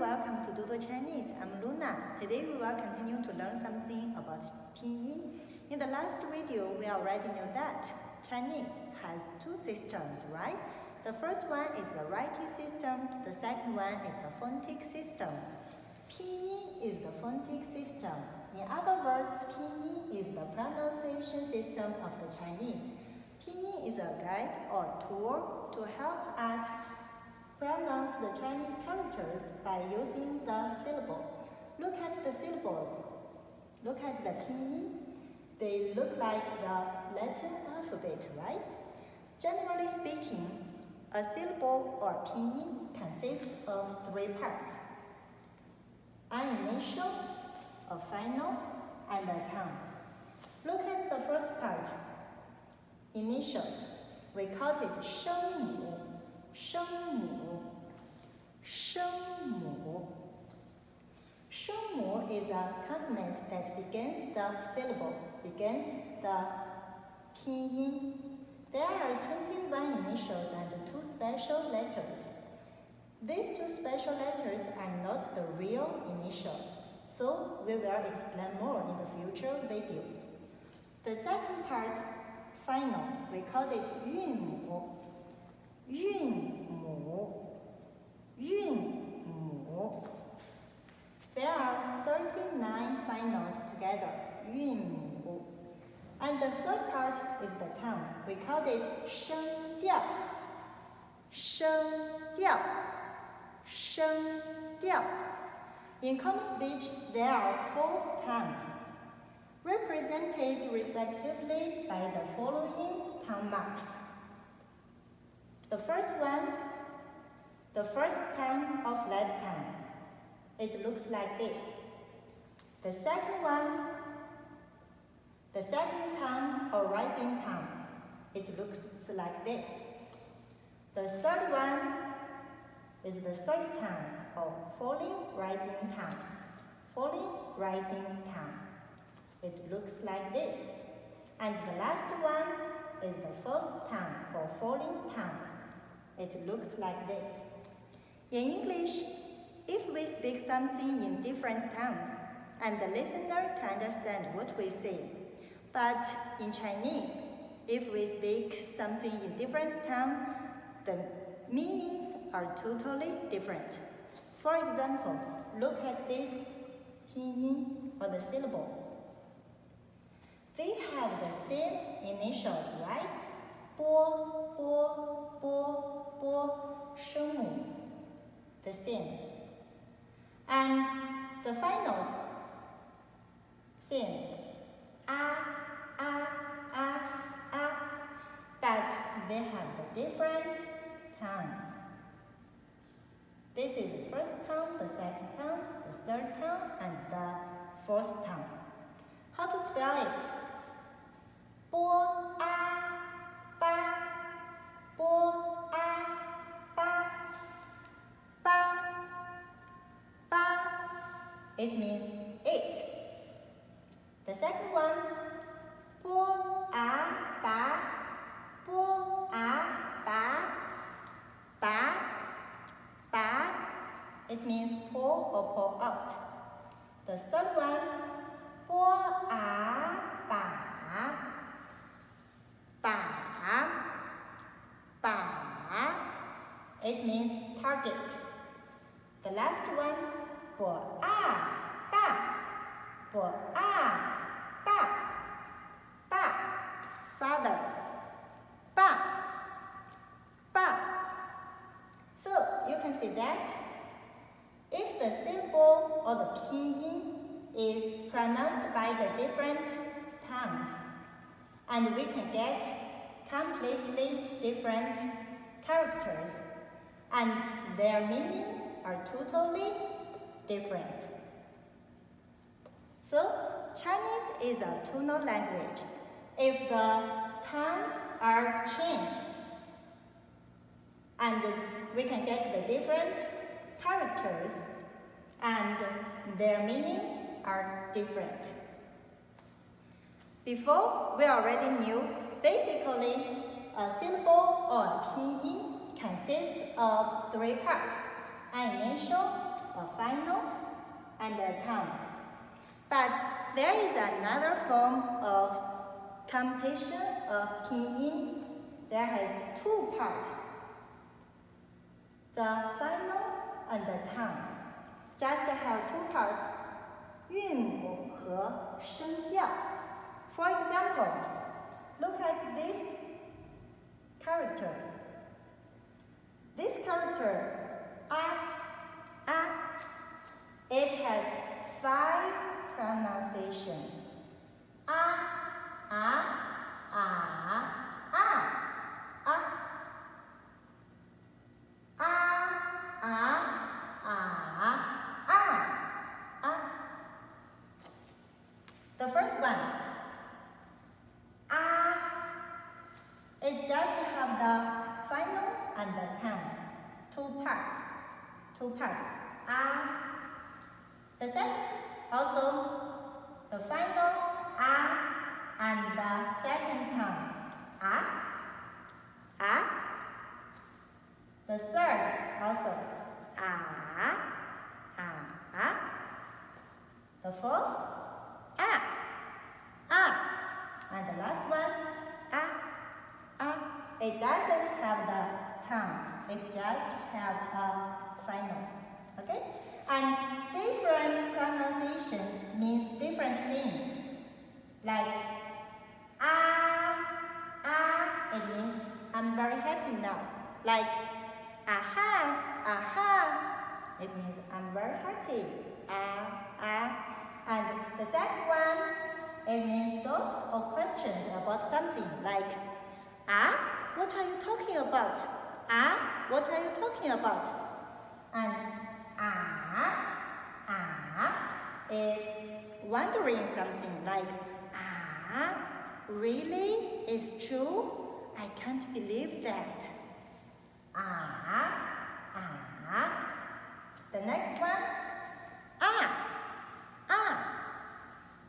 welcome to DuoDuoChinese. I'm Luna. Today we will continue to learn something about Pinyin. In the last video, we already knew that Chinese has two systems, right? The first one is the writing system, the second one is the phonetic system. Pinyin is the phonetic system. In other words, Pinyin is the pronunciation system of the Chinese. Pinyin is a guide or tool to help us pronounce the Chinese characters by using the syllable. Look at the syllables. Look at the pinyin. They look like the Latin alphabet, right? Generally speaking, a syllable or pinyin consists of three parts: an initial, a final, and a tongue. Look at the first part, initials. We call it 声母。声母，声母。声母 is a consonant that begins the syllable, begins the pinyin. There are 21 initials and 2 special letters. These 2 special letters are not the real initials, so we will explain more in the future video. The second part, final, we call it 韵母。韵母，韵母。There are 39 finals together, 韵母. And the third part is the tongue. We call it 声调，声调，声调. In common speech, there are 4 tongues, represented respectively by the following tongue marks. The first one, the first tongue of that tongue. It looks like this. The second one, the second tongue or rising tongue. It looks like this. The third one is the third tongue or falling rising tongue. Falling rising tongue. It looks like this. And the last one is the fourth tongue or falling tongue. It looks like this. In English, if we speak something in different tongues, and the listener can understand what we say. But in Chinese, if we speak something in different tongue, the meanings are totally different. For example, look at this pinyin or the syllable. They have the same initials, right? 波波波波，声母 the same. And the finals, same. But they have the different tongues. This is the first tongue, the second tongue, the third tongue, and the fourth tongue. How to spell it? 波巴波巴巴 it means 8. The second one, 波巴it means pour or pour out. The third one, 波把 it means target. The last one, 波爸 father. So you can see that if the syllable or the pinyin is pronounced by the different tongues, and we can get completely different characters, and their meanings are totally different. So, Chinese is a tonal language. If the tongues are changed, and we can get the different characters, and their meanings are different. Before, we already knew, basically, a syllable or a pinyin consists of 3 parts: an initial, a final, and a tongue. But there is another form of computation of Pinyin. There has two parts, the final and the tongue. Just have two parts, 韵母和声调. For example, look at this character. This character, it has 5 pronunciations. The first one, it just have the final and the tongue, two parts. The second, also the final and the second tongue, The third, also The fourth, and the last one, It doesn't have the tongue. It just have a final. Okay? And different pronunciations means different things. Like it means I'm very happy now. Like it means I'm very happy. And the second one, it means thought or questions about something. Like what are you talking about? What are you talking about? And is wondering something like, really? It's true? I can't believe that. The next one,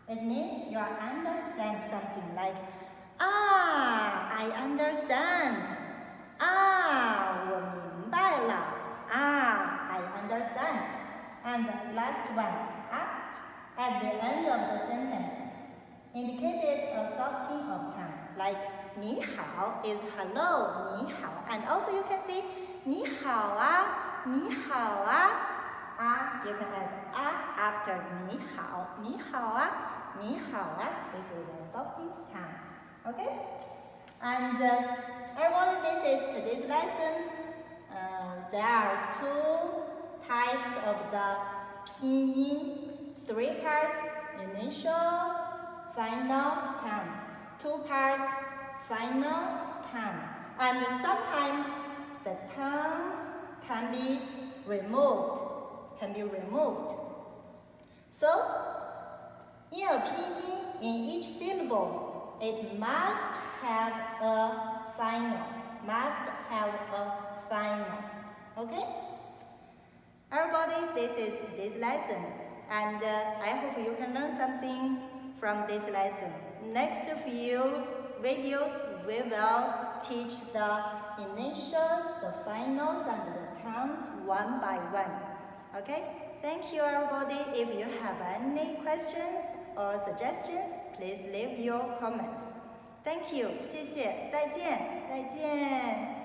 it means you understand something like, I understand. 我明白了. I understand. And the last one, at the end of the sentence, indicated a softening of tongue. Like 你好 is hello, 你好. And also you can see 你好啊, 你好啊. You can add after 你好, 你好啊, 你好啊. This is a softening tongue. Okay? And everyone, this is today's lesson. There are 2 types of the Pinyin, 3 parts, initial, final, tongue. 2 parts, final, tongue. And sometimes the tongues can be removed. So, in a Pinyin, in each syllable, it must have a final. Okay? Everybody, this is today's lesson. And I hope you can learn something from this lesson. Next few videos, we will teach the initials, the finals, and the tongues one by one. Okay? Thank you, everybody. If you have any questions or suggestions, please leave your comments. Thank you. 谢谢。再见。